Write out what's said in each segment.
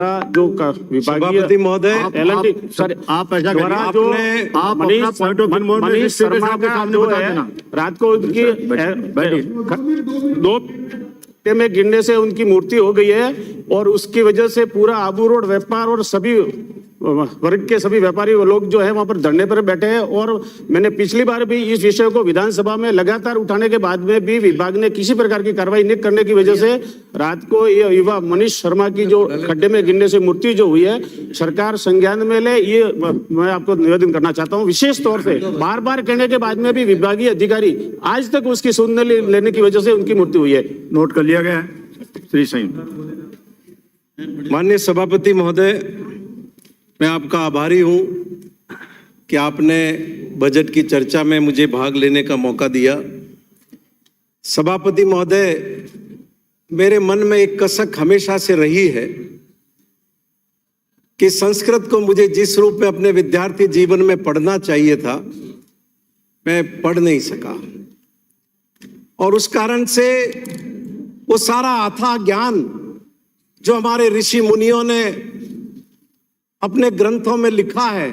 जो विभागीय महोदय सर आप ऐसा द्वारा जो आप अपना point of view Manish Sharma का जो है रात को उनकी दो में गिरने से उनकी मृत्यु हो गई है और उसकी वजह से पूरा आबू रोड व्यापार और सभी वर्ग के सभी व्यापारी लोग जो है वहां पर धरने पर बैठे हैं। और मैंने पिछली बार भी इस विषय को विधानसभा में लगातार उठाने के बाद में भी विभाग ने किसी प्रकार की कार्रवाई नहीं करने की वजह से रात को ये युवा मनीष शर्मा की जो खड्डे में गिरने से मृत्यु जो हुई है सरकार संज्ञान में ले, ये मैं आपको निवेदन करना चाहता हूँ। विशेष तौर से बार बार कहने के बाद में भी विभागीय अधिकारी आज तक उसकी सुनने लेने की वजह से उनकी मृत्यु हुई है। नोट कर लिया गया श्री सिंह। माननीय सभापति महोदय, मैं आपका आभारी हूं कि आपने बजट की चर्चा में मुझे भाग लेने का मौका दिया। सभापति महोदय, मेरे मन में एक कसक हमेशा से रही है कि संस्कृत को मुझे जिस रूप में अपने विद्यार्थी जीवन में पढ़ना चाहिए था मैं पढ़ नहीं सका और उस कारण से वो सारा अथाह ज्ञान जो हमारे ऋषि मुनियों ने अपने ग्रंथों में लिखा है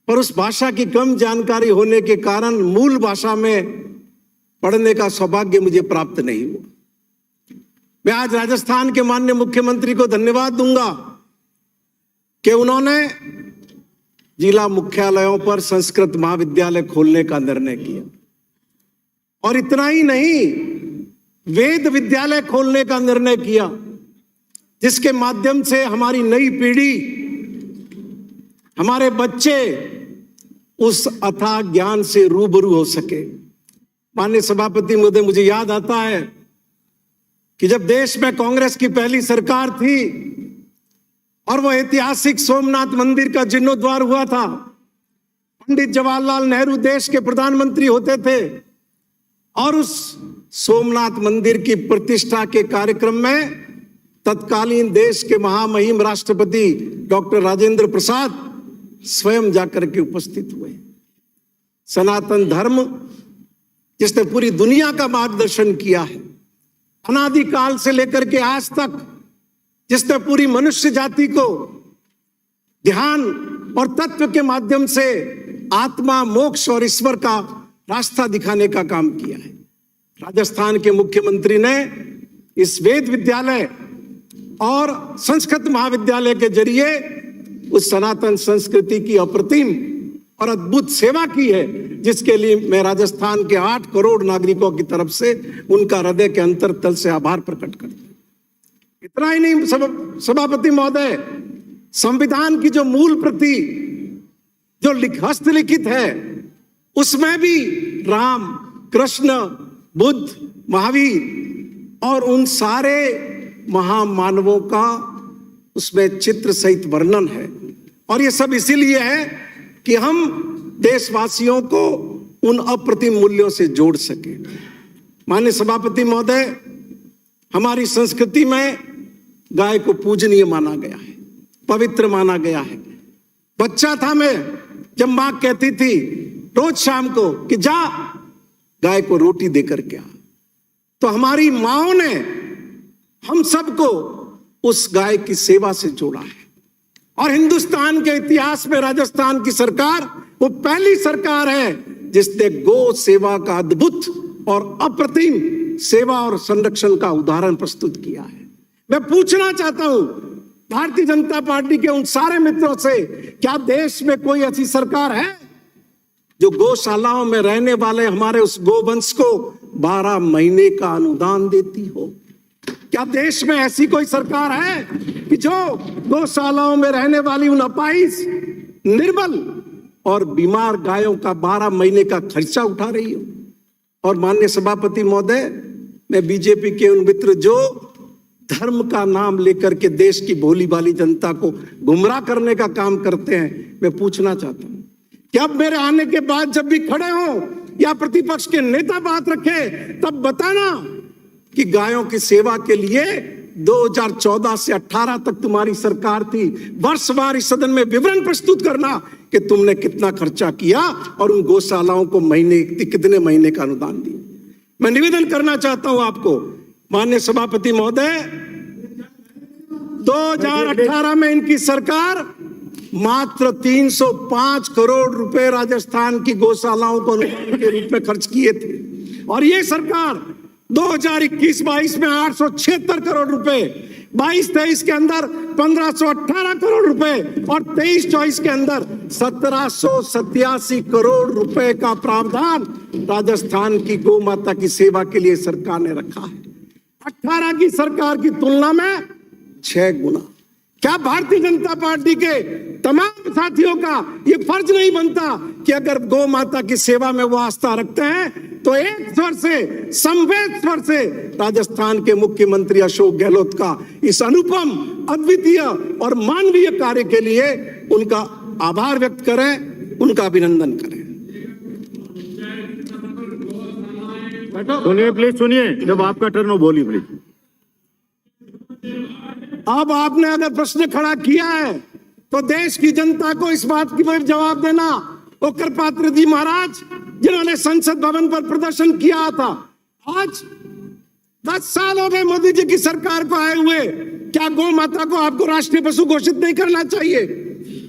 पर उस भाषा की कम जानकारी होने के कारण मूल भाषा में पढ़ने का सौभाग्य मुझे प्राप्त नहीं हुआ। मैं आज राजस्थान के माननीय मुख्यमंत्री को धन्यवाद दूंगा कि उन्होंने जिला मुख्यालयों पर संस्कृत महाविद्यालय खोलने का निर्णय किया और इतना ही नहीं, वेद विद्यालय खोलने का निर्णय किया जिसके माध्यम से हमारी नई पीढ़ी, हमारे बच्चे उस अथाह ज्ञान से रूबरू हो सके। माननीय सभापति महोदय, मुझे याद आता है कि जब देश में कांग्रेस की पहली सरकार थी और वो ऐतिहासिक सोमनाथ मंदिर का जीर्णोद्वार हुआ था, पंडित जवाहरलाल नेहरू देश के प्रधानमंत्री होते थे और उस सोमनाथ मंदिर की प्रतिष्ठा के कार्यक्रम में तत्कालीन देश के महामहिम राष्ट्रपति डॉक्टर राजेंद्र प्रसाद स्वयं जाकर के उपस्थित हुए। सनातन धर्म जिसने पूरी दुनिया का मार्गदर्शन किया है, अनादिकाल से लेकर के आज तक जिसने पूरी मनुष्य जाति को ध्यान और तत्व के माध्यम से आत्मा, मोक्ष और ईश्वर का रास्ता दिखाने का काम किया है। राजस्थान के मुख्यमंत्री ने इस वेद विद्यालय और संस्कृत महाविद्यालय के जरिए उस सनातन संस्कृति की अप्रतिम और अद्भुत सेवा की है, जिसके लिए मैं राजस्थान के 8 करोड़ नागरिकों की तरफ से उनका हृदय के अंतरतल से आभार प्रकट करता हूं। इतना ही नहीं सभापति महोदय, संविधान की जो मूल प्रति जो हस्तलिखित है उसमें भी राम, कृष्ण, बुद्ध, महावीर और उन सारे महामानवों का उसमें चित्र सहित वर्णन है और ये सब इसीलिए है कि हम देशवासियों को उन अप्रतिम मूल्यों से जोड़ सके। माननीय सभापति महोदय, हमारी संस्कृति में गाय को पूजनीय माना गया है, पवित्र माना गया है। बच्चा था मैं जब मां कहती थी रोज शाम को कि जा गाय को रोटी देकर के आ, तो हमारी माओं ने हम सबको उस गाय की सेवा से जोड़ा है और हिंदुस्तान के इतिहास में राजस्थान की सरकार वो पहली सरकार है जिसने गौ सेवा का अद्भुत और अप्रतिम सेवा और संरक्षण का उदाहरण प्रस्तुत किया है। मैं पूछना चाहता हूं भारतीय जनता पार्टी के उन सारे मित्रों से, क्या देश में कोई ऐसी सरकार है जो गौशालाओं में रहने वाले हमारे उस गोवंश को 12 महीने का अनुदान देती हो? क्या देश में ऐसी कोई सरकार है कि जो गौशालाओं में रहने वाली उन अपाहिज, निर्बल और बीमार गायों का 12 महीने का खर्चा उठा रही हो? और माननीय सभापति महोदय, मैं बीजेपी के उन मित्र जो धर्म का नाम लेकर के देश की भोली भाली जनता को गुमराह करने का काम करते हैं, मैं पूछना चाहता हूं कि अब मेरे आने के बाद जब भी खड़े हो या प्रतिपक्ष के नेता बात रखे तब बताना कि गायों की सेवा के लिए 2014 से 18 तक तुम्हारी सरकार थी, वर्षवार इस सदन में विवरण प्रस्तुत करना कि तुमने कितना खर्चा किया और उन गौशालाओं को कितने महीने का अनुदान दिया। मैं निवेदन करना चाहता हूं आपको माननीय सभापति महोदय, 2018 में इनकी सरकार मात्र 305 करोड़ रुपए राजस्थान की गौशालाओं को अनुदान के रूप में खर्च किए थे, और ये सरकार 2021-22 में 876 करोड़ रुपए, 22-23 के अंदर 1518 करोड़ रुपए और 23-24 के अंदर 1787 करोड़ रुपए का प्रावधान राजस्थान की गौ माता की सेवा के लिए सरकार ने रखा है। 18 की सरकार की तुलना में 6 गुना। क्या भारतीय जनता पार्टी के तमाम साथियों का ये फर्ज नहीं बनता कि अगर गौ माता की सेवा में वो आस्था रखते हैं तो एक स्वर से, संवेद स्वर से राजस्थान के मुख्यमंत्री अशोक गहलोत का इस अनुपम, अद्वितीय और मानवीय कार्य के लिए उनका आभार व्यक्त करें, उनका अभिनंदन करें। सुनिए प्लीज, सुनिए, जब आपका टर्न हो बोलिए प्लीज। अब आपने अगर प्रश्न खड़ा किया है तो देश की जनता को इस बात की जवाब देना। ओकर पात्र जी महाराज जिन्होंने संसद भवन पर प्रदर्शन किया था, आज 10 साल हो गए मोदी जी की सरकार को आए हुए, क्या गौ माता को आपको राष्ट्रीय पशु घोषित नहीं करना चाहिए?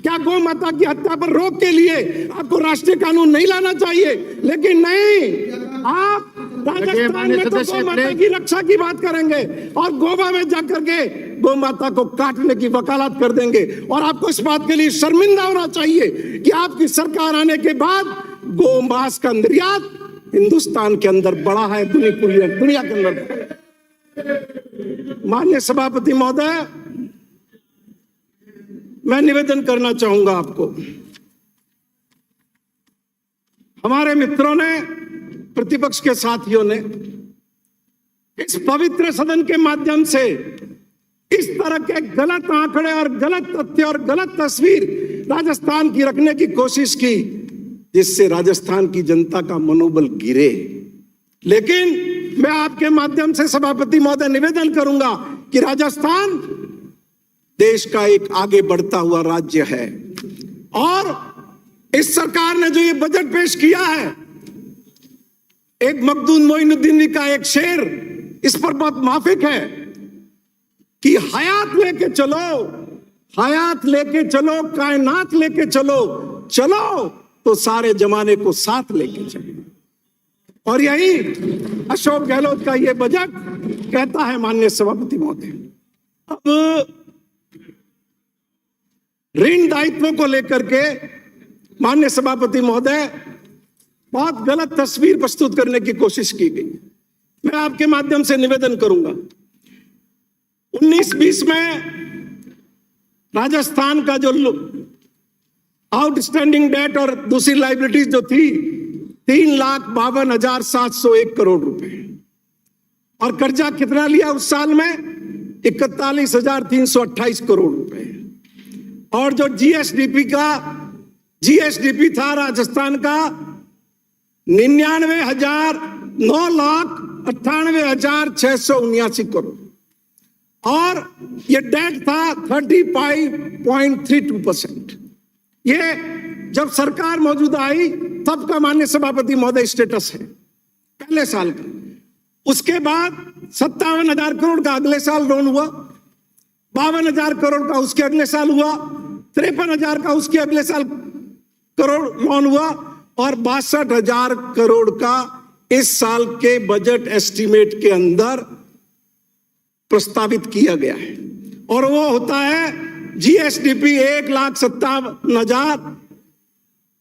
क्या गौ माता की हत्या पर रोक के लिए आपको राष्ट्रीय कानून नहीं लाना चाहिए? लेकिन नहीं, आप राजस्थान में तो गौ माता की रक्षा की बात करेंगे और गोवा में जाकर के गौ माता को काटने की वकालत कर देंगे। और आपको इस बात के लिए शर्मिंदा होना चाहिए कि आपकी सरकार आने के बाद गौ मांस का निर्यात हिंदुस्तान के अंदर बढ़ा है, दुनिया के अंदर। माननीय सभापति महोदय, मैं निवेदन करना चाहूंगा आपको। हमारे मित्रों ने, प्रतिपक्ष के साथियों ने इस पवित्र सदन के माध्यम से इस तरह के गलत आंकड़े और गलत तथ्य और गलत तस्वीर राजस्थान की रखने की कोशिश की, जिससे राजस्थान की जनता का मनोबल गिरे। लेकिन मैं आपके माध्यम से सभापति महोदय निवेदन करूंगा कि राजस्थान देश का एक आगे बढ़ता हुआ राज्य है, और इस सरकार ने जो ये बजट पेश किया है, एक मखदूम मोइनुद्दीन का एक शेर इस पर बहुत माफिक है कि हयात लेके चलो, हयात लेके चलो, कायनात लेके चलो, चलो तो सारे जमाने को साथ लेके चलो। और यही अशोक गहलोत का ये बजट कहता है। माननीय सभापति महोदय, अब ऋण दायित्वों को लेकर के माननीय सभापति महोदय बहुत गलत तस्वीर प्रस्तुत करने की कोशिश की गई। मैं आपके माध्यम से निवेदन करूंगा, 19-20 में राजस्थान का जो आउटस्टैंडिंग डेट और दूसरी लाइबिलिटीज जो थी 3,52,701 करोड़ रुपए, और कर्जा कितना लिया उस साल में? 41,328 करोड़ रुपए। और जो जीएसडीपी था राजस्थान का 9,98,679 करोड़, और ये डेट था 35.32%। ये जब सरकार मौजूदा आई तब का माननीय सभापति महोदय स्टेटस है पहले साल का। उसके बाद 57,000 करोड़ का अगले साल लोन हुआ, 52,000 करोड़ का उसके अगले साल हुआ, 53,000 का उसके अगले साल करोड़ लोन हुआ, और 62,000 करोड़ का इस साल के बजट एस्टीमेट के अंदर प्रस्तावित किया गया है। और वो होता है जीएसडीपी 1,57,000,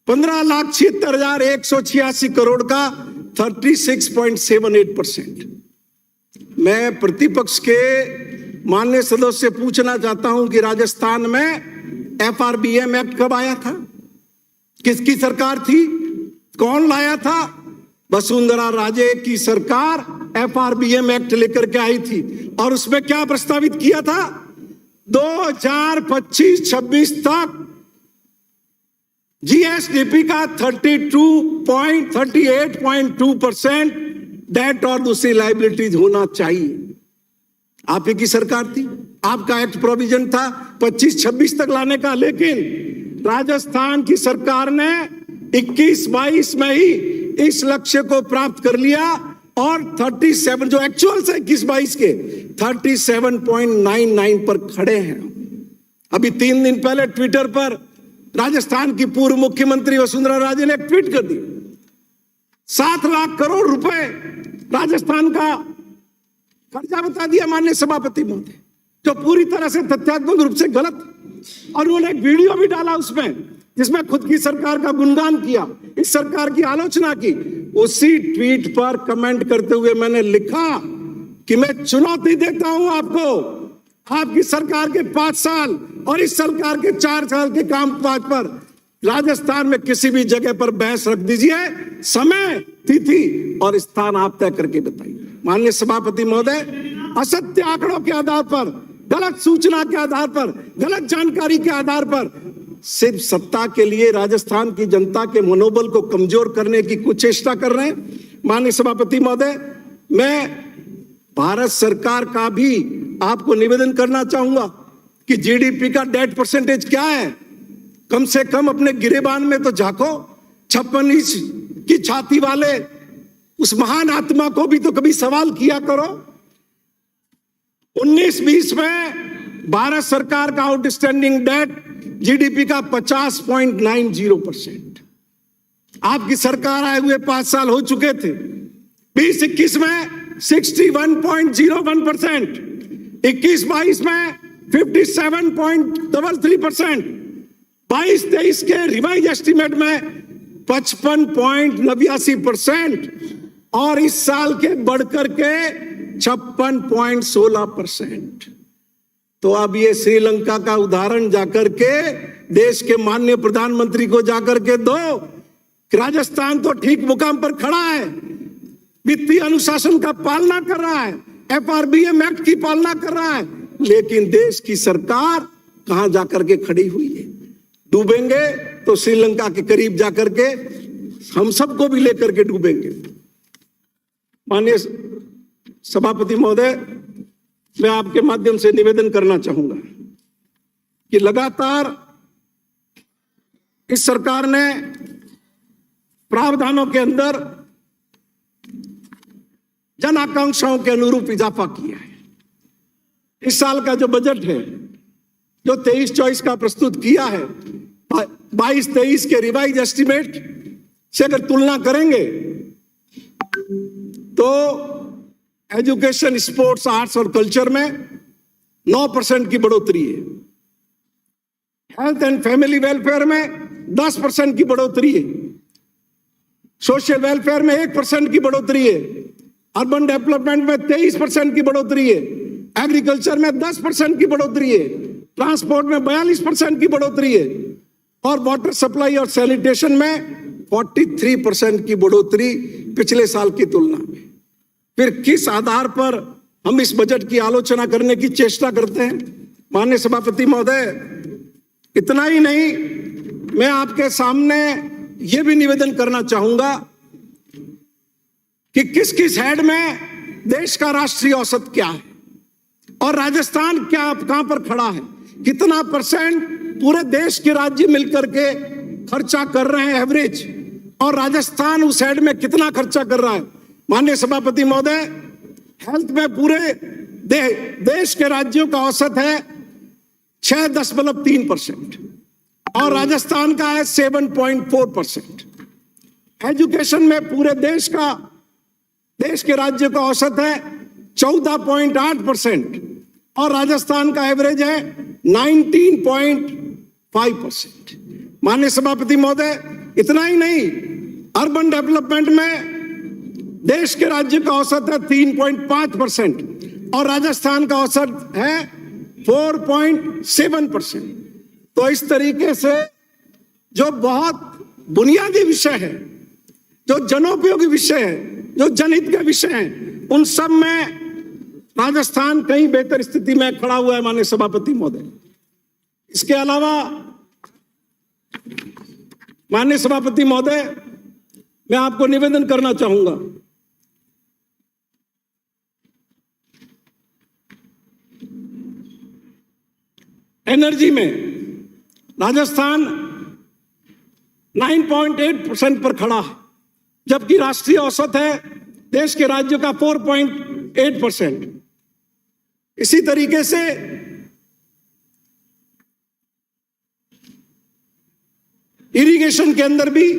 15,76,186 करोड़ का 36.78%। मैं प्रतिपक्ष के माननीय सदस्य से पूछना चाहता हूं कि राजस्थान में एफआरबीएम एक्ट कब आया था? किसकी सरकार थी? कौन लाया था? वसुंधरा राजे की सरकार एफआरबीएम एक्ट लेकर के आई थी, और उसमें क्या प्रस्तावित किया था? 2025-26 तक जीएसडीपी का 38.2% डेट और दूसरी लाइबिलिटीज होना चाहिए। आप ही की सरकार थी, आपका एक्ट प्रोविजन था 25-26 तक लाने का, लेकिन राजस्थान की सरकार ने 21-22 में ही इस लक्ष्य को प्राप्त कर लिया और 37 जो एक्चुअल है 21-22 के 37.99 पर खड़े हैं। अभी 3 दिन पहले ट्विटर पर राजस्थान की पूर्व मुख्यमंत्री वसुंधरा राजे ने एक ट्वीट कर दी, 7 लाख करोड़ रुपए राजस्थान का कर्जा बता दिया माननीय सभापति महोदय, जो पूरी तरह से तथ्यात्मक रूप से गलत। और उन्होंने एक वीडियो भी डाला उसमें, जिसमें खुद की सरकार का गुणगान किया, इस सरकार की आलोचना की। उसी ट्वीट पर कमेंट करते हुए मैंने लिखा कि मैं चुनौती देता हूं आपको, आपकी सरकार के 5 साल और इस सरकार के 4 साल के काम काज पर राजस्थान में किसी भी जगह पर बहस रख दीजिए, समय, तिथि और स्थान आप तय करके बताइए। माननीय सभापति महोदय, असत्य आंकड़ों के आधार पर, गलत सूचना के आधार पर, गलत जानकारी के आधार पर सिर्फ सत्ता के लिए राजस्थान की जनता के मनोबल को कमजोर करने की कुछ चेष्टा कर रहे हैं। माननीय सभापति महोदय, मैं भारत सरकार का भी आपको निवेदन करना चाहूंगा कि जीडीपी का डेट परसेंटेज क्या है, कम से कम अपने गिरेबान में तो झांको। 56 इंच की छाती वाले उस महान आत्मा को भी तो कभी सवाल किया करो। 19-20 में भारत सरकार का आउटस्टैंडिंग डेट जीडीपी का 50.90%। आपकी सरकार आए हुए 5 साल हो चुके थे। 20-21 में 61.01%, 21-22 में 57.33%, 22-23 के रिवाइज एस्टीमेट में 55.89% और इस साल के बढ़कर के 56.16%। तो अब ये श्रीलंका का उदाहरण जाकर के देश के माननीय प्रधानमंत्री को जाकर के दो कि राजस्थान तो ठीक मुकाम पर खड़ा है, वित्तीय अनुशासन का पालना कर रहा है, एफआरबीएम एक्ट की पालना कर रहा है, लेकिन देश की सरकार कहां जाकर के खड़ी हुई है। डूबेंगे तो श्रीलंका के करीब जाकर के हम सबको भी लेकर के डूबेंगे। माननीय सभापति महोदय, मैं आपके माध्यम से निवेदन करना चाहूंगा कि लगातार इस सरकार ने प्रावधानों के अंदर जन आकांक्षाओं के अनुरूप इजाफा किया है। इस साल का जो बजट है, जो 23-24 का प्रस्तुत किया है, 22-23 के रिवाइज एस्टीमेट से अगर तुलना करेंगे तो एजुकेशन, स्पोर्ट्स, आर्ट्स और कल्चर में 9% की बढ़ोतरी है। हेल्थ एंड फैमिली वेलफेयर में 10% की बढ़ोतरी है। सोशल वेलफेयर में 1% की बढ़ोतरी है। अर्बन डेवलपमेंट में 23% की बढ़ोतरी है। एग्रीकल्चर में 10% की बढ़ोतरी है। ट्रांसपोर्ट में 42% की बढ़ोतरी है और वाटर सप्लाई और सैनिटेशन में 43% की बढ़ोतरी पिछले साल की तुलना में। फिर किस आधार पर हम इस बजट की आलोचना करने की चेष्टा करते हैं? माननीय सभापति महोदय, इतना ही नहीं, मैं आपके सामने यह भी निवेदन करना चाहूंगा कि किस किस हेड में देश का राष्ट्रीय औसत क्या है और राजस्थान क्या कहां पर खड़ा है, कितना परसेंट पूरे देश के राज्य मिलकर के खर्चा कर रहे हैं एवरेज, और राजस्थान उस हेड में कितना खर्चा कर रहा है। माननीय सभापति महोदय, हेल्थ में पूरे देश के राज्यों का औसत है 6.3% और राजस्थान का है 7.4%। एजुकेशन में पूरे देश के राज्य का औसत है 14.8% और राजस्थान का एवरेज है 19.5%। माननीय सभापति महोदय, इतना ही नहीं, अर्बन डेवलपमेंट में देश के राज्य का औसत है 3.5% और राजस्थान का औसत है 4.7%। तो इस तरीके से जो बहुत बुनियादी विषय है, जो जनोपयोगी विषय है, जो जनहित के विषय हैं, उन सब में राजस्थान कहीं बेहतर स्थिति में खड़ा हुआ है। माननीय सभापति महोदय, इसके अलावा माननीय सभापति महोदय, मैं आपको निवेदन करना चाहूंगा एनर्जी में राजस्थान 9.8% पर खड़ा है, जबकि राष्ट्रीय औसत है देश के राज्यों का 4.8%। इसी तरीके से इरिगेशन के अंदर भी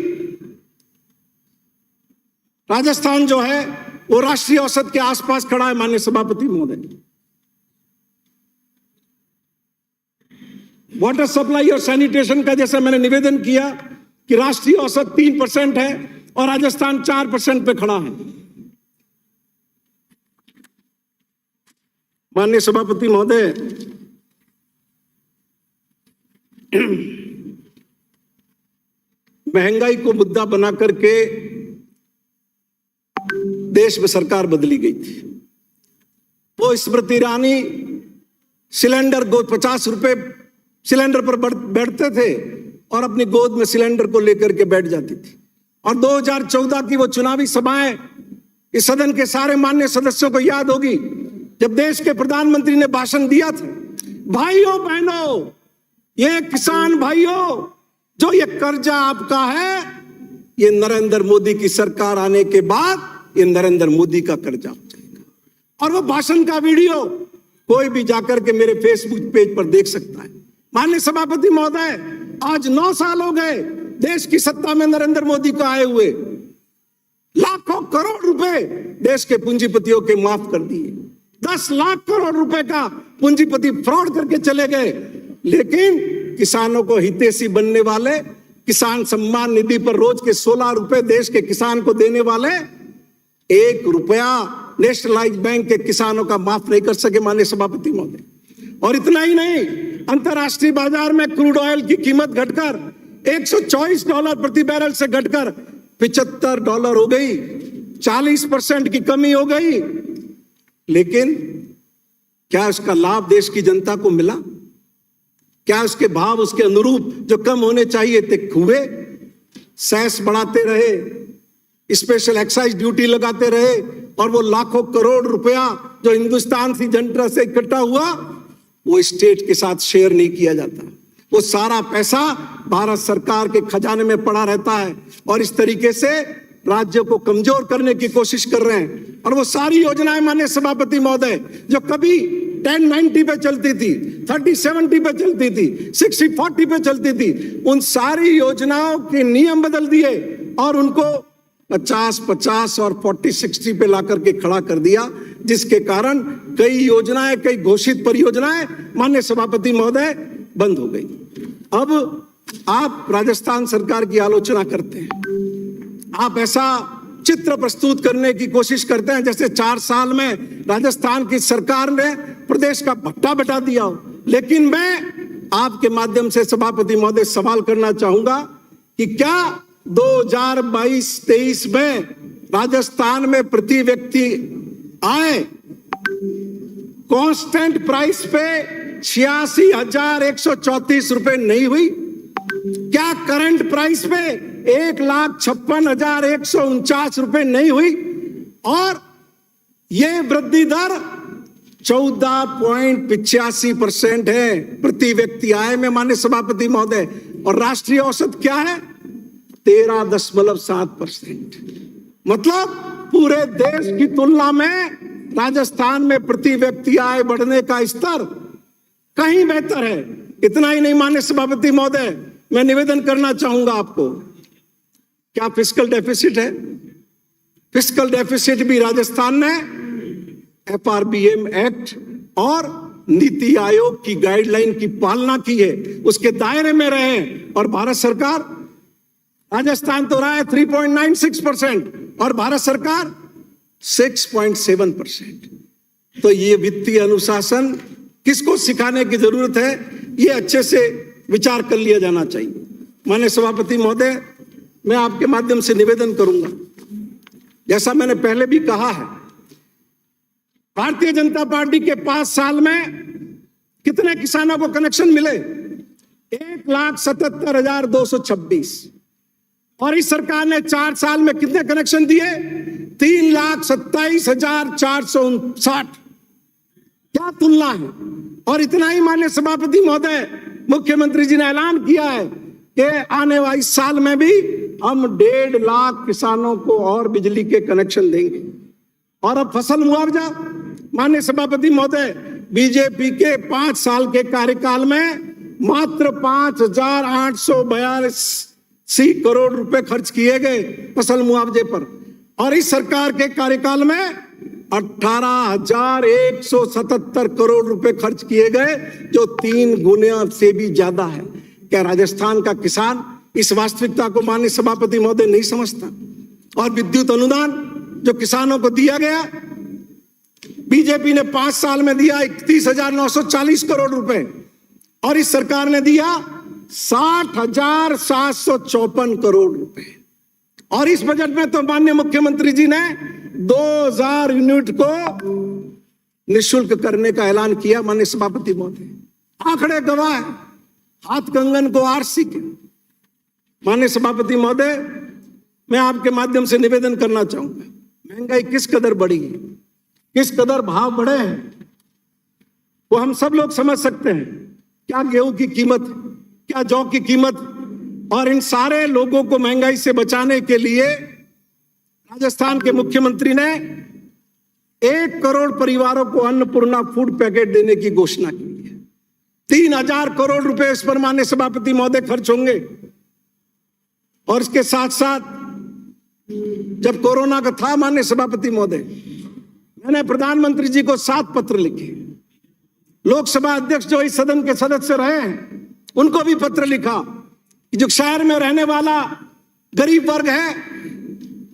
राजस्थान जो है वो राष्ट्रीय औसत के आसपास खड़ा है। माननीय सभापति महोदय, वाटर सप्लाई और सैनिटेशन का जैसा मैंने निवेदन किया कि राष्ट्रीय औसत 3% है और राजस्थान 4% पे खड़ा है। माननीय सभापति महोदय, महंगाई को मुद्दा बना करके देश में सरकार बदली गई थी। वो स्मृति ईरानी सिलेंडर 50 रुपए सिलेंडर पर बैठते थे और अपनी गोद में सिलेंडर को लेकर के बैठ जाती थी। और 2014 की वो चुनावी सभाएं इस सदन के सारे माननीय सदस्यों को याद होगी, जब देश के प्रधानमंत्री ने भाषण दिया था, भाइयों बहनों, ये किसान भाइयों, जो ये कर्जा आपका है, ये नरेंद्र मोदी की सरकार आने के बाद ये नरेंद्र मोदी का कर्जा हो जाएगा। और वो भाषण का वीडियो कोई भी जाकर के मेरे फेसबुक पेज पर देख सकता है। माननीय सभापति महोदय, आज 9 साल हो गए देश की सत्ता में नरेंद्र मोदी को आए हुए। लाखों करोड़ रुपए देश के पूंजीपतियों के माफ कर दिए। 10 लाख करोड़ रुपए का पूंजीपति फ्रॉड करके चले गए, लेकिन किसानों को हितैषी बनने वाले, किसान सम्मान निधि पर रोज के 16 रुपए देश के किसान को देने वाले, 1 रुपया नेशनलाइज्ड बैंक के किसानों का माफ नहीं कर सके माननीय सभापति महोदय। और इतना ही नहीं, अंतरराष्ट्रीय बाजार में क्रूड ऑयल की कीमत घटकर $124 प्रति बैरल से घटकर $75 हो गई। 40% की कमी हो गई। लेकिन क्या उसका लाभ देश की जनता को मिला? क्या उसके भाव उसके अनुरूप जो कम होने चाहिए थे हुए? सेस बढ़ाते रहे, स्पेशल एक्साइज ड्यूटी लगाते रहे, और वो लाखों करोड़ रुपया जो हिंदुस्तान से जनता से इकट्ठा हुआ वो स्टेट के साथ शेयर नहीं किया जाता। वो सारा पैसा भारत सरकार के खजाने में पड़ा रहता है और इस तरीके से राज्यों को कमजोर करने की कोशिश कर रहे हैं। और वो सारी योजनाएं माननीय सभापति महोदय जो कभी 1090 पे चलती थी, 3070 पे चलती थी, 6040 पे चलती थी, उन सारी योजनाओं के नियम बदल दिए और उनको 50-50 और 40-60 पे ला करके खड़ा कर दिया, जिसके कारण कई योजनाएं, कई घोषित परियोजनाएं माननीय सभापति महोदय बंद हो गई। अब आप राजस्थान सरकार की आलोचना करते हैं, आप ऐसा चित्र प्रस्तुत करने की कोशिश करते हैं जैसे 4 साल में राजस्थान की सरकार ने प्रदेश का भट्टा बटा दिया हो। लेकिन मैं आपके माध्यम से सभापति महोदय सवाल करना चाहूंगा कि क्या 2022-23 में राजस्थान में प्रति व्यक्ति आय कांस्टेंट प्राइस पे 86,134 रुपए नहीं हुई? क्या करंट प्राइस पे 1,56,149 रुपए नहीं हुई? और ये वृद्धि दर 14.85% है प्रति व्यक्ति आय में माननीय सभापति महोदय, और राष्ट्रीय औसत क्या है? 13.7%। मतलब पूरे देश की तुलना में राजस्थान में प्रति व्यक्ति आय बढ़ने का स्तर कहीं बेहतर है। इतना ही नहीं माननीय सभापति महोदय, मैं निवेदन करना चाहूंगा आपको, क्या फिस्कल डेफिसिट है? फिस्कल डेफिसिट भी राजस्थान ने FRBM एक्ट और नीति आयोग की गाइडलाइन की पालना की है, उसके दायरे में रहे, और भारत सरकार, राजस्थान तो रहा है 3.96% और भारत सरकार 6.7%। तो ये वित्तीय अनुशासन किसको सिखाने की जरूरत है, ये अच्छे से विचार कर लिया जाना चाहिए। माननीय सभापति महोदय, मैं आपके माध्यम से निवेदन करूंगा, जैसा मैंने पहले भी कहा है, भारतीय जनता पार्टी के 5 साल में कितने किसानों को कनेक्शन मिले? 1,77,226। और इस सरकार ने 4 साल में कितने कनेक्शन दिए? 3,27,459। क्या तुलना है? और इतना ही माननीय सभापति महोदय, मुख्यमंत्री जी ने ऐलान किया है कि आने वाले साल में भी हम 1.5 लाख किसानों को और बिजली के कनेक्शन देंगे। और अब फसल मुआवजा, माननीय सभापति महोदय, बीजेपी के 5 साल के कार्यकाल में मात्र 5,882 करोड़ रुपए खर्च किए गए फसल मुआवजे पर, और इस सरकार के कार्यकाल में 18,177 करोड़ रुपए खर्च किए गए, जो 3 गुना से भी ज्यादा है। क्या राजस्थान का किसान इस वास्तविकता को माननीय सभापति महोदय नहीं समझता? और विद्युत अनुदान जो किसानों को दिया गया, बीजेपी ने 5 साल में दिया 31,940 करोड़ रुपए, और इस सरकार ने दिया 60,754 करोड़ रुपए। और इस बजट में तो माननीय मुख्यमंत्री जी ने 2,000 यूनिट को निःशुल्क करने का ऐलान किया। माननीय सभापति महोदय, आंकड़े गवाह है, हाथ कंगन को आरसी के। माननीय सभापति महोदय, मैं आपके माध्यम से निवेदन करना चाहूंगा, महंगाई किस कदर बढ़ी है, किस कदर भाव बढ़े हैं, वो हम सब लोग समझ सकते हैं। क्या गेहूं की कीमत, क्या जौ की कीमत, और इन सारे लोगों को महंगाई से बचाने के लिए राजस्थान के मुख्यमंत्री ने 1 करोड़ परिवारों को अन्नपूर्णा फूड पैकेट देने की घोषणा की है। 3,000 करोड़ रुपए इस पर माननीय सभापति महोदय खर्च होंगे। और इसके साथ साथ जब कोरोना का था माननीय सभापति महोदय, मैंने प्रधानमंत्री जी को 7 पत्र लिखे। लोकसभा अध्यक्ष जो इस सदन के सदस्य रहे हैं, उनको भी पत्र लिखा कि जो शहर में रहने वाला गरीब वर्ग है,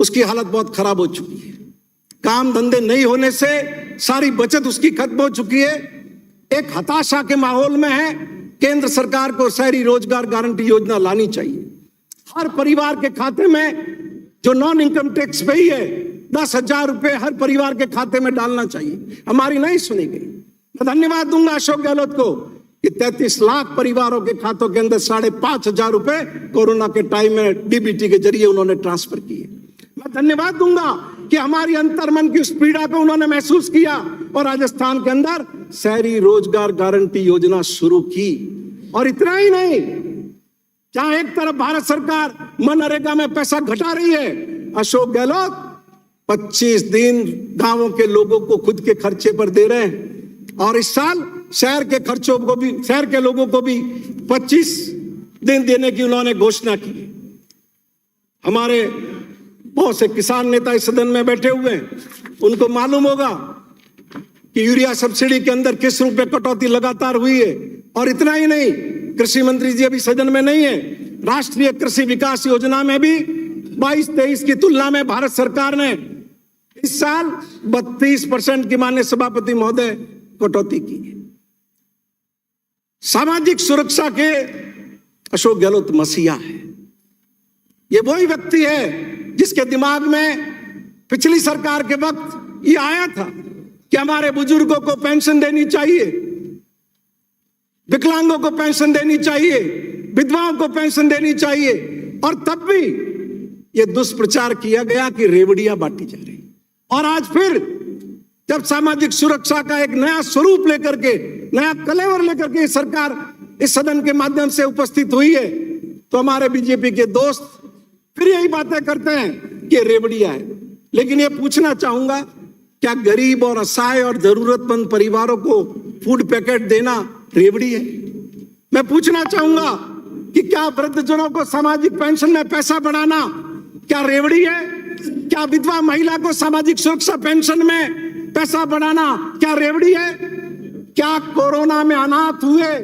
उसकी हालत बहुत खराब हो चुकी है। काम धंधे नहीं होने से सारी बचत उसकी खत्म हो चुकी है। एक हताशा के माहौल में है। केंद्र सरकार को शहरी रोजगार गारंटी योजना लानी चाहिए। हर परिवार के खाते में जो नॉन इनकम टैक्स पेई है, 10,000 रुपए हर परिवार के खाते में डालना चाहिए। हमारी नहीं सुनी गई। मैं धन्यवाद दूंगा अशोक गहलोत को कि 33 लाख परिवारों के खातों के अंदर 5,500 रुपए कोरोना के टाइम में डीबीटी के जरिए उन्होंने ट्रांसफर किए। मैं धन्यवाद दूंगा कि हमारी अंतर्मन की उस पीड़ा को उन्होंने महसूस किया और राजस्थान के अंदर शहरी रोजगार गारंटी योजना शुरू की। और इतना ही नहीं, जहां एक तरफ भारत सरकार मनरेगा में पैसा घटा रही है, अशोक गहलोत 25 दिन गांवों के लोगों को खुद के खर्चे पर दे रहे हैं। और इस साल शहर के खर्चों को भी, शहर के लोगों को भी 25 दिन देने की उन्होंने घोषणा की। हमारे बहुत से किसान नेता इस सदन में बैठे हुए हैं, उनको मालूम होगा कि यूरिया सब्सिडी के अंदर किस रूप में कटौती लगातार हुई है। और इतना ही नहीं, कृषि मंत्री जी अभी सदन में नहीं है, राष्ट्रीय कृषि विकास योजना में भी 22-23 की तुलना में भारत सरकार ने इस साल 32% की माननीय सभापति महोदय कटौती की है। सामाजिक सुरक्षा के अशोक गहलोत मसीहा है। ये वही व्यक्ति है जिसके दिमाग में पिछली सरकार के वक्त ये आया था कि हमारे बुजुर्गों को पेंशन देनी चाहिए, विकलांगों को पेंशन देनी चाहिए, विधवाओं को पेंशन देनी चाहिए। और तब भी ये दुष्प्रचार किया गया कि रेवड़ियां बांटी जा रही। और आज फिर जब सामाजिक सुरक्षा का एक नया स्वरूप लेकर के, नया कलेवर लेकर के सरकार इस सदन के माध्यम से उपस्थित हुई है, तो हमारे बीजेपी के दोस्त फिर यही बातें करते हैं कि रेवड़ियां है। लेकिन ये पूछना चाहूंगा, क्या गरीब और असहाय और जरूरतमंद परिवारों को फूड पैकेट देना रेवड़ी है? मैं पूछना चाहूंगा कि क्या वृद्धजनों को सामाजिक पेंशन में पैसा बढ़ाना क्या रेवड़ी है? क्या विधवा महिला को सामाजिक सुरक्षा पेंशन में पैसा बढ़ाना क्या रेवड़ी है? क्या कोरोना में अनाथ हुए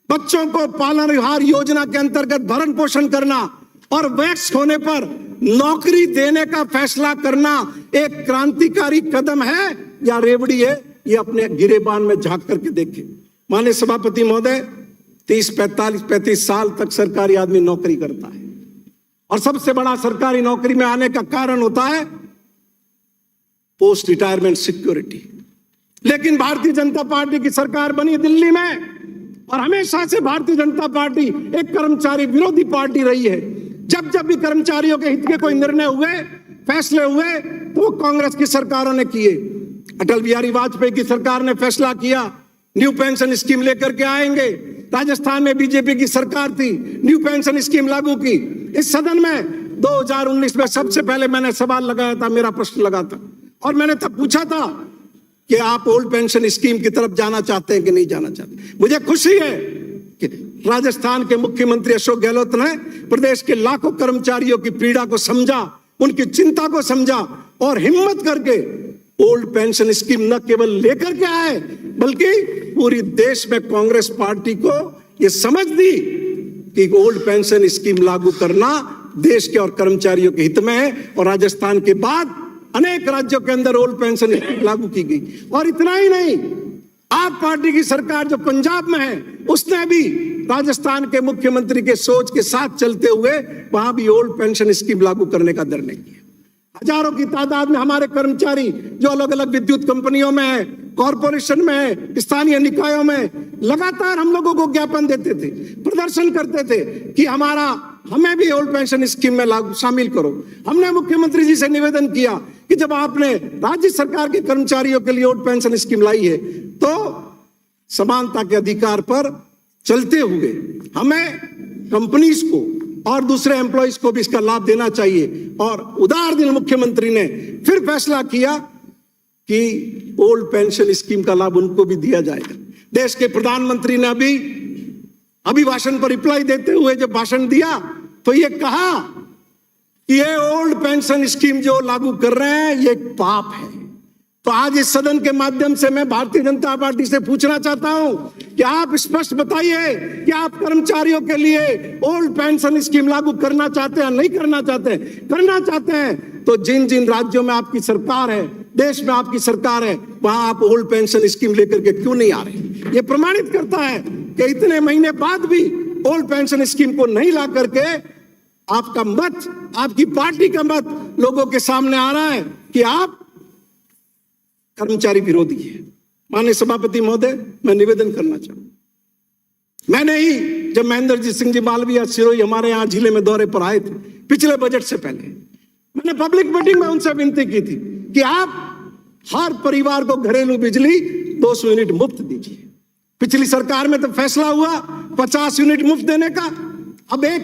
बच्चों को पालन विहार योजना के अंतर्गत भरण पोषण करना और वयस्क होने पर नौकरी देने का फैसला करना एक क्रांतिकारी कदम है या रेवड़ी है? ये अपने गिरेबान में झांक करके देखें। माननीय सभापति महोदय, 30-35 साल तक सरकारी आदमी नौकरी करता है और सबसे बड़ा सरकारी नौकरी में आने का कारण होता है पोस्ट रिटायरमेंट सिक्योरिटी। लेकिन भारतीय जनता पार्टी की सरकार बनी दिल्ली में और हमेशा से भारतीय जनता पार्टी एक कर्मचारी विरोधी पार्टी रही है। जब जब भी कर्मचारियों के हित के कोई निर्णय हुए, फैसले हुए, तो वो कांग्रेस की सरकारों ने किए। अटल बिहारी वाजपेयी की सरकार ने फैसला किया न्यू पेंशन स्कीम लेकर के आएंगे। राजस्थान में बीजेपी की सरकार थी, न्यू पेंशन स्कीम लागू की। इस सदन में 2019 में सबसे पहले मैंने सवाल लगाया था, मेरा प्रश्न लगा था और मैंने तब पूछा था कि आप ओल्ड पेंशन स्कीम की तरफ जाना चाहते हैं कि नहीं जाना चाहते। मुझे खुशी है कि राजस्थान के मुख्यमंत्री अशोक गहलोत ने प्रदेश के लाखों कर्मचारियों की पीड़ा को समझा, उनकी चिंता को समझा और हिम्मत करके ओल्ड पेंशन स्कीम न केवल लेकर के आए बल्कि पूरी देश में कांग्रेस पार्टी को यह समझ दी कि ओल्ड पेंशन स्कीम लागू करना देश के और कर्मचारियों के हित में है। और राजस्थान के बाद अनेक राज्यों के अंदर ओल्ड पेंशन स्कीम लागू की गई। और इतना ही नहीं, आप पार्टी की सरकार जो पंजाब में है उसने भी राजस्थान के मुख्यमंत्री के सोच के साथ चलते हुए वहां भी ओल्ड पेंशन स्कीम लागू करने का निर्णय किया। हजारों की तादाद में हमारे कर्मचारी जो अलग अलग विद्युत कंपनियों में है, कॉरपोरेशन में है, स्थानीय निकायों में, लगातार हम लोगों को ज्ञापन देते थे, प्रदर्शन करते थे कि हमें भी ओल्ड पेंशन स्कीम में लागू शामिल करो। हमने मुख्यमंत्री जी से निवेदन किया कि जब आपने राज्य सरकार के कर्मचारियों के लिए ओल्ड पेंशन स्कीम लाई है तो समानता के अधिकार पर चलते हुए हमें कंपनीज को और दूसरे एम्प्लॉइज को भी इसका लाभ देना चाहिए। और उदार दिल मुख्यमंत्री ने फिर फैसला किया कि ओल्ड पेंशन स्कीम का लाभ उनको भी दिया जाएगा। देश के प्रधानमंत्री ने अभिभाषण पर रिप्लाई देते हुए जब भाषण दिया तो ये कहा कि ये ओल्ड पेंशन स्कीम जो लागू कर रहे हैं ये एक पाप है। तो आज इस सदन के माध्यम से मैं भारतीय जनता पार्टी से पूछना चाहता हूं कि आप स्पष्ट बताइए कि आप कर्मचारियों के लिए ओल्ड पेंशन स्कीम लागू करना चाहते हैं, नहीं करना चाहते? करना चाहते हैं तो जिन जिन राज्यों में आपकी सरकार है, देश में आपकी सरकार है, वहां आप ओल्ड पेंशन स्कीम लेकर के क्यों नहीं आ रहे? ये प्रमाणित करता है कि इतने महीने बाद भी ओल्ड पेंशन स्कीम को नहीं ला करके आपका मत, आपकी पार्टी का मत लोगों के सामने आ रहा है कि आप कर्मचारी विरोधी है। माननीय सभापति महोदय, मैं निवेदन करना चाहूंगा, मैंने ही जब महेंद्रजीत सिंह जी मालवीय सिरोही हमारे यहाँ जिले में दौरे पर आए थे पिछले बजट से पहले, मैंने पब्लिक मीटिंग में उनसे विनती की थी कि आप हर परिवार को घरेलू बिजली 200 यूनिट मुफ्त दीजिए। पिछली सरकार में तो फैसला हुआ 50 यूनिट मुफ्त देने का। अब एक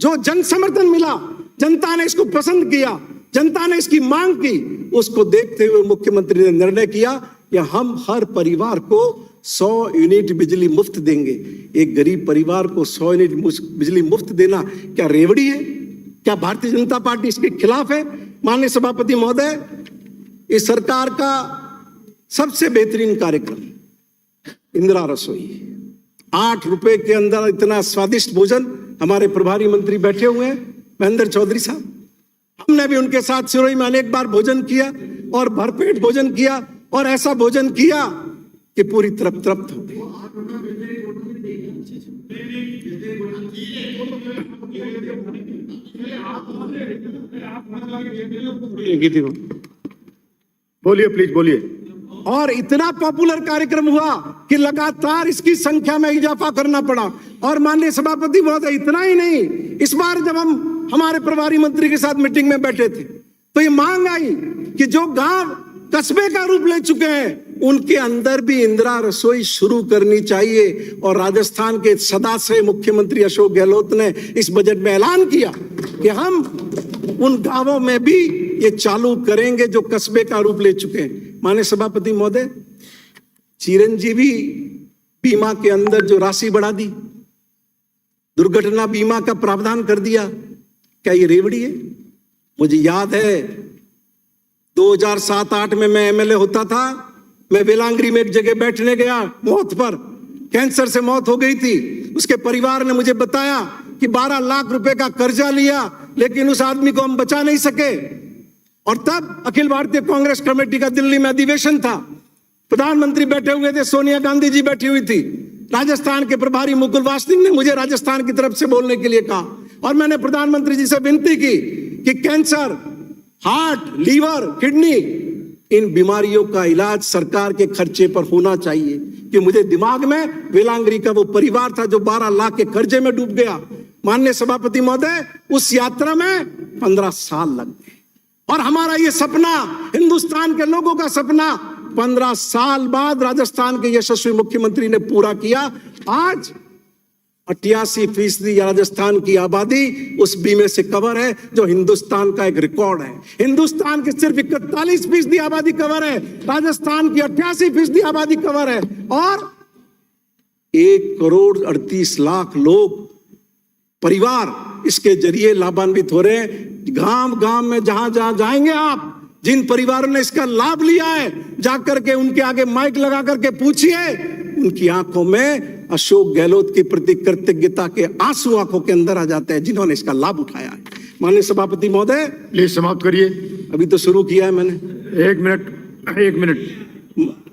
जो जन समर्थन मिला, जनता ने इसको पसंद किया, जनता ने इसकी मांग की, उसको देखते हुए मुख्यमंत्री ने निर्णय किया कि हम हर परिवार को 100 यूनिट बिजली मुफ्त देंगे। एक गरीब परिवार को 100 यूनिट बिजली मुफ्त देना क्या रेवड़ी है? क्या भारतीय जनता पार्टी इसके खिलाफ है? माननीय सभापति महोदय, इस सरकार का सबसे बेहतरीन कार्यक्रम इंदिरा रसोई, 8 रुपए के अंदर इतना स्वादिष्ट भोजन। हमारे प्रभारी मंत्री बैठे हुए हैं महेंद्र चौधरी साहब, हमने भी उनके साथ सिरोही में अनेक बार भोजन किया और भरपेट भोजन किया और ऐसा भोजन किया कि पूरी तृप्त हो गई। बोलिए प्लीज बोलिए। और इतना पॉपुलर कार्यक्रम हुआ कि लगातार इसकी संख्या में इजाफा करना पड़ा। और माननीय सभापति महोदय, इतना ही नहीं, इस बार जब हम हमारे प्रभारी मंत्री के साथ मीटिंग में बैठे थे तो ये मांग आई कि जो गांव कस्बे का रूप ले चुके हैं उनके अंदर भी इंदिरा रसोई शुरू करनी चाहिए। और राजस्थान के सदा से मुख्यमंत्री अशोक गहलोत ने इस बजट में ऐलान किया कि हम उन गांवों में भी ये चालू करेंगे जो कस्बे का रूप ले चुके हैं। माननीय सभापति महोदय, चिरंजीवी बीमा के अंदर जो राशि बढ़ा दी, दुर्घटना बीमा का प्रावधान कर दिया, क्या ये रेवड़ी है? मुझे याद है 2007-8 में मैं एमएलए होता था, मैं बेलांगरी में एक जगह बैठने गया, मौत पर, कैंसर से मौत हो गई थी। उसके परिवार ने मुझे बताया कि 12 लाख रुपए का कर्जा लिया लेकिन उस आदमी को हम बचा नहीं सके। और तब अखिल भारतीय कांग्रेस कमेटी का दिल्ली में अधिवेशन था, प्रधानमंत्री बैठे हुए थे, सोनिया गांधी जी बैठी हुई थी, राजस्थान के प्रभारी मुकुल वासनिक ने मुझे राजस्थान की तरफ से बोलने के लिए कहा और मैंने प्रधानमंत्री जी से विनती की कि कैंसर, हार्ट, लीवर, किडनी, इन बीमारियों का इलाज सरकार के खर्चे पर होना चाहिए। कि मुझे दिमाग में बेलांगरी का वो परिवार था जो 12 लाख के कर्जे में डूब गया। माननीय सभापति महोदय, उस यात्रा में 15 साल लग गए और हमारा ये सपना, हिंदुस्तान के लोगों का सपना, 15 साल बाद राजस्थान के यशस्वी मुख्यमंत्री ने पूरा किया। आज 88% राजस्थान की आबादी उस बीमे से कवर है, जो हिंदुस्तान का एक रिकॉर्ड है। हिंदुस्तान की सिर्फ 41% आबादी कवर है, राजस्थान की 88% आबादी कवर है, और 1,38,00,000 लोग, परिवार इसके जरिए लाभान्वित हो रहे हैं। गांव गांव में जहां जहां जाएंगे आप, जिन परिवारों ने इसका लाभ लिया है, जाकर के उनके आगे माइक लगा करके पूछिए, उनकी आंखों में अशोक गहलोत के प्रति कृतज्ञता के आंसू आंखों के अंदर आ जाते हैं, जिन्होंने इसका लाभ उठाया है। माननीय सभापति महोदय, प्लीज समाप्त करिए। अभी तो शुरू किया है मैंने। एक मिनट।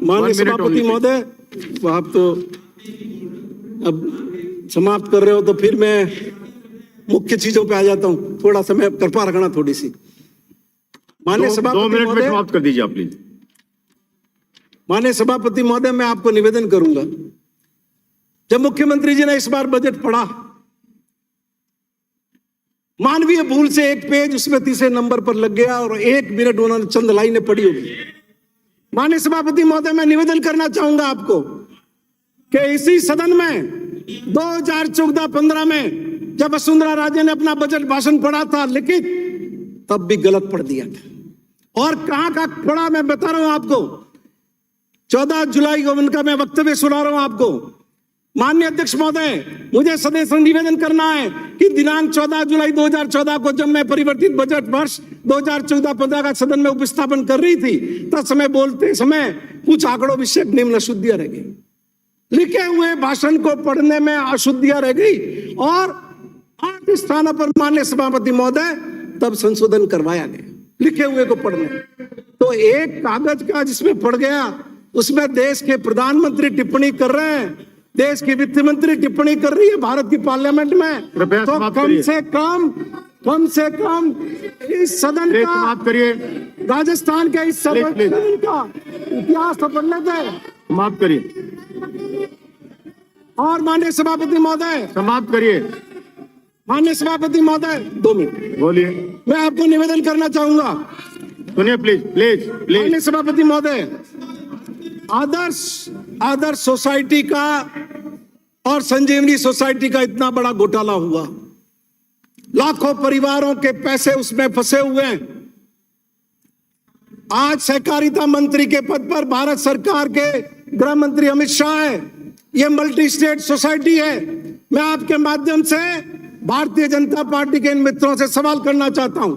माननीय सभापति महोदय, आप तो अब समाप्त कर रहे हो, तो फिर मैं मुख्य चीजों पे आ जाता हूं। थोड़ा समय कृपा रखना, थोड़ी सी। माननीय 2 सभापति मिनट में महोदय, समाप्त कर दीजिए आप प्लीज। माननीय सभापति महोदय, मैं आपको निवेदन करूंगा, जब मुख्यमंत्री जी ने इस बार बजट पढ़ा, मानवीय भूल से एक पेज उसमें तीसरे नंबर पर लग गया और 1 मिनट उन्होंने चंद लाइनें पढ़ी होगी। माननीय सभापति महोदय, मैं निवेदन करना चाहूंगा आपको कि इसी सदन में 2014-15 में जब वसुंधरा राजे ने अपना बजट भाषण पढ़ा था लिखित, तब भी गलत पढ़ दिया था। और कहां का पढ़ा मैं बता रहा हूं आपको। 14 जुलाई को उनका मैं वक्तव्य सुना रहा हूं आपको। माननीय अध्यक्ष महोदय, मुझे सदैव से निवेदन करना है कि दिनांक 14 जुलाई 2014 को जब मैं परिवर्तित बजट वर्ष 2014-15 का सदन में उपस्थापन कर रही थी, तब समय बोलते समय कुछ आंकड़ों विषय निम्न अशुद्धियां रह गई। लिखे हुए भाषण को पढ़ने में अशुद्धियां रह गई और 8 स्थानों पर माननीय सभापति महोदय तब संशोधन करवाया गया, लिखे हुए को पढ़ने। तो एक कागज का जिसमें पढ़ गया, उसमें देश के प्रधानमंत्री टिप्पणी कर रहे हैं, देश की वित्त मंत्री टिप्पणी कर रही है भारत की पार्लियामेंट में, तो कम से कम इस सदन का, समाप्त करिए। राजस्थान के इस सदन का इतिहास तो पढ़ने थे। समाप्त करिए। और माननीय सभापति महोदय, समाप्त करिए। माननीय सभापति महोदय, 2 मिनट बोलिए। मैं आपको निवेदन करना चाहूंगा। सुनिए प्लीज। माननीय सभापति महोदय, आदर्श सोसाइटी का और संजीवनी सोसाइटी का इतना बड़ा घोटाला हुआ, लाखों परिवारों के पैसे उसमें फंसे हुए हैं। आज सहकारिता मंत्री के पद पर भारत सरकार के गृह मंत्री अमित शाह है। यह मल्टी स्टेट सोसाइटी है। मैं आपके माध्यम से भारतीय जनता पार्टी के इन मित्रों से सवाल करना चाहता हूं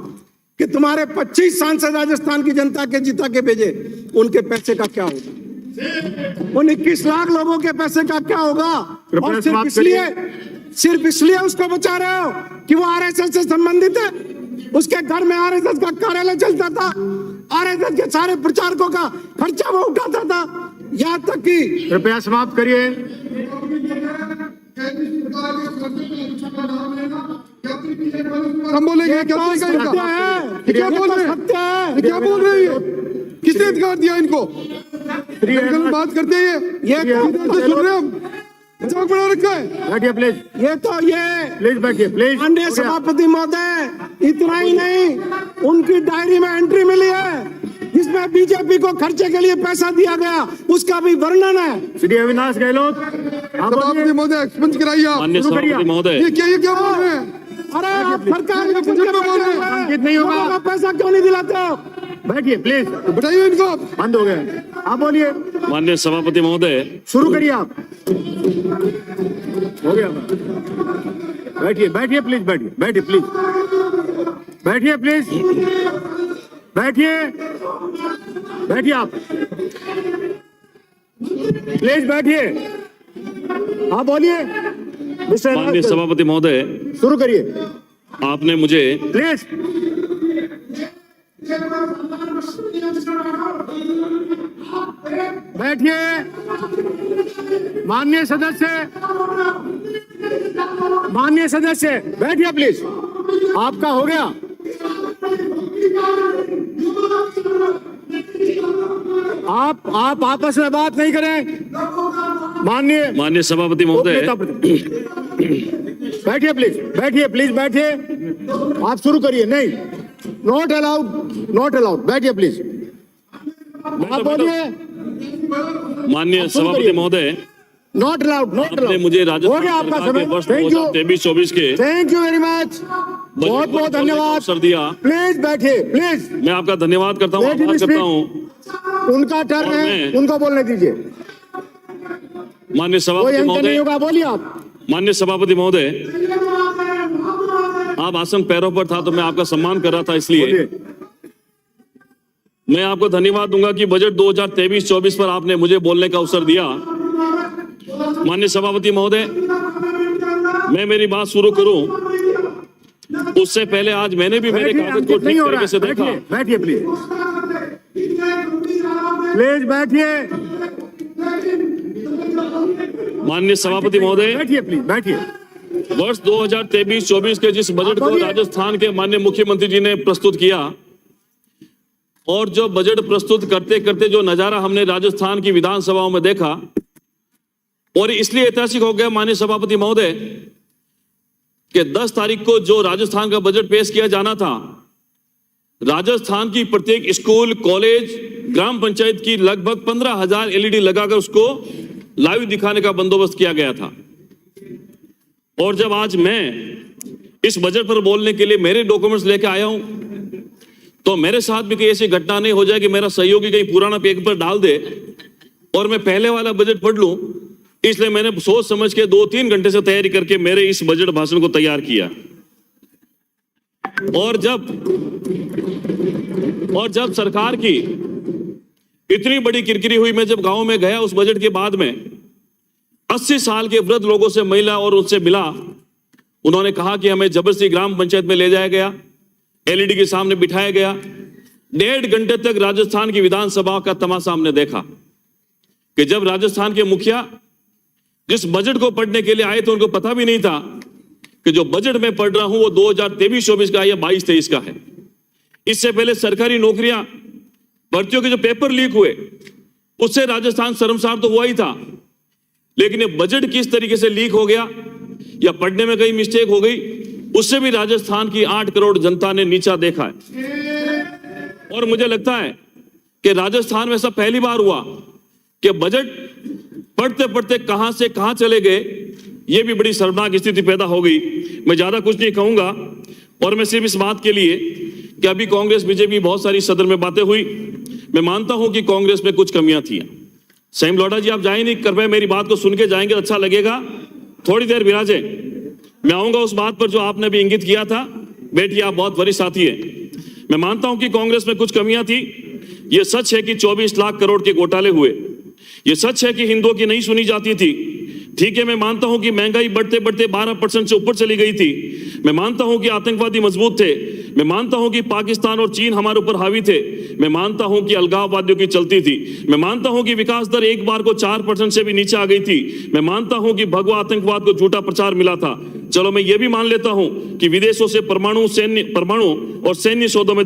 कि तुम्हारे 25 सांसद राजस्थान की जनता के जिता के भेजे, उनके पैसे का क्या होगा? उन 21 लाख लोगों के पैसे का क्या होगा? और सिर्फ इसलिए उसको बचा रहे हो कि वो आरएसएस से संबंधित है। उसके घर में आरएसएस का कार्यालय चलता था, आरएसएस के सारे प्रचारकों का खर्चा वो उठाता था। यहाँ तक कि, कृपया समाप्त करिए। हम बोलेंगे क्या बोल रहे हैं? किसने अधिकार दिया इनको? बात करते हैं ये सुन रहे हम, मजाक बना रखा है। बैठिए प्लीज। प्लीज बैठिए प्लीज। माननीय सभापति महोदय, इतना ही नहीं, उनकी डायरी में एंट्री मिली है जिसमें बीजेपी को खर्चे के लिए पैसा दिया गया, उसका भी वर्णन है। श्री अविनाश गहलोत, सभापति महोदय एक्सपेंस कराइए आप। माननीय सभापति महोदय, ये क्या बोल रहे हैं? अरे आप सरकार में बोल रहे हैं, संकेत नहीं होगा। पैसा क्यों नहीं दिलाते हो? बैठिए प्लीज। बताइए इनको। बंद हो गया, आप बोलिए। माननीय सभापति महोदय, शुरू करिए आप। हो गया। बैठिए प्लीज। बैठिए प्लीज। बैठिए आप प्लीज। बैठिए, आप बोलिए। माननीय सभापति महोदय, शुरू करिए। आपने मुझे प्लीज। बैठिए। माननीय सदस्य बैठिए प्लीज। आपका हो गया। आप आपस में बात नहीं करें। माननीय सभापति महोदय, बैठिए प्लीज। बैठिए। आप शुरू करिए। नहीं, नॉट अलाउड। बैठिए प्लीज। आप बोलिए। माननीय सभापति महोदय, नॉट अलाउड, नॉट आपने अलाउड। मुझे हो राजस्थान गया आपका सरकार के समय। वर्ष थैंक यू, 2023-24 के थैंक यू वेरी मच, बहुत बहुत धन्यवाद। अवसर दिया। प्लीज बैठिए, प्लीज। मैं आपका धन्यवाद करता हूँ, Let him आभार करता speak. हूँ। उनका टर्न और है, मैं- उनको बोलने दीजिए। माननीय कोई सभापति अंक नहीं महोदय, होगा, बोलिए आप। माननीय सभापति महोदय, आप आसन पैरों पर था तो मैं आपका सम्मान कर रहा था, इसलिए बोलिए। मैं आपको धन्यवाद दूंगा कि बजट 2023-24 पर आपने मुझे बोलने का अवसर दिया। माननीय सभापति महोदय, मैं मेरी बात शुरू करूं उससे पहले आज मैंने भी मेरे बैठिए, कागज को अंकित ठीक नहीं हो रहा तरीके से है। देखा। बैठिए, बैठिए प्लीज, प्लीज बैठिए, माननीय सभापति महोदय, बैठिए प्लीज, बैठिए। वर्ष 2023-24 के जिस बजट को बोलिए। राजस्थान के माननीय मुख्यमंत्री जी ने प्रस्तुत किया, और जो बजट प्रस्तुत करते करते जो नजारा हमने राजस्थान की विधानसभाओं में देखा, और इसलिए ऐतिहासिक हो गया माननीय सभापति महोदय कि 10 तारीख को जो राजस्थान का बजट पेश किया जाना था, राजस्थान की प्रत्येक स्कूल, कॉलेज, ग्राम पंचायत की लगभग 15,000 एलईडी लगाकर उसको लाइव दिखाने का बंदोबस्त किया गया था। और जब आज मैं इस बजट पर बोलने के लिए मेरे डॉक्यूमेंट्स लेके आया हूं, तो मेरे साथ भी कहीं ऐसी घटना नहीं हो जाए कि मेरा सहयोगी कहीं पुराना पेपर डाल दे और मैं पहले वाला बजट पढ़ लूं। इसलिए मैंने सोच समझ के 2-3 घंटे से तैयारी करके मेरे इस बजट भाषण को तैयार किया। और जब सरकार की इतनी बड़ी किरकिरी हुई, मैं जब गांव में गया उस बजट के बाद में 80 साल के वृद्ध लोगों से मिला और उनसे मिला, उन्होंने कहा कि हमें जबरदस्ती ग्राम पंचायत में ले जाया गया, एलईडी के सामने बिठाया गया। 1.5 घंटे तक राजस्थान की विधानसभा का तमाशा हमने देखा कि जब राजस्थान के मुखिया जिस बजट को पढ़ने के लिए आए थे, उनको पता भी नहीं था कि जो बजट में पढ़ रहा हूं वो 2023-24 का या 22-23 का है। इससे पहले सरकारी नौकरियां, भर्तियों के जो पेपर लीक हुए, उससे राजस्थान शर्मसार तो हुआ ही था, लेकिन ये बजट किस तरीके से लीक हो गया या पढ़ने में कहीं मिस्टेक हो गई, उससे भी राजस्थान की 8 करोड़ जनता ने नीचा देखा है। और मुझे लगता है कि राजस्थान में ऐसा पहली बार हुआ कि बजट पढ़ते पढ़ते कहां से कहां चले गए, यह भी बड़ी शर्मनाक स्थिति पैदा हो गई। मैं ज्यादा कुछ नहीं कहूंगा, और मैं सिर्फ इस बात के लिए कि अभी कांग्रेस बीजेपी बहुत सारी सदन में बातें हुई, मैं मानता हूं कि कांग्रेस में कुछ कमियां थी। सैम लोढ़ा जी, आप जाए नहीं कर पाए, मेरी बात को सुन के जाएंगे, अच्छा लगेगा। थोड़ी देर विराजे, मैं आऊंगा उस बात पर जो आपने भी इंगित किया था। बैठिए, आप बहुत वरिष्ठ साथी है। मैं मानता हूं कि कांग्रेस में कुछ कमियां थी। यह सच है कि 24 लाख करोड़ के घोटाले हुए, यह सच है कि हिंदुओं की नहीं सुनी जाती थी। ठीक है, मैं मानता हूं कि महंगाई बढ़ते बढ़ते 12% से ऊपर चली गई थी। मैं मानता हूं कि आतंकवादी मजबूत थे। मैं मानता हूं कि पाकिस्तान और चीन हमारे ऊपर हावी थे। मैं मानता हूं कि अलगाववादियों की चलती थी। मैं मानता हूं कि विकास दर एक बार को 4% से भी नीचे आ गई थी। मैं मानता हूं कि भगवा आतंकवाद को झूठा प्रचार मिला था। चलो, मैं ये भी मान लेता हूं कि विदेशों से परमाणु और सैन्य सौदों में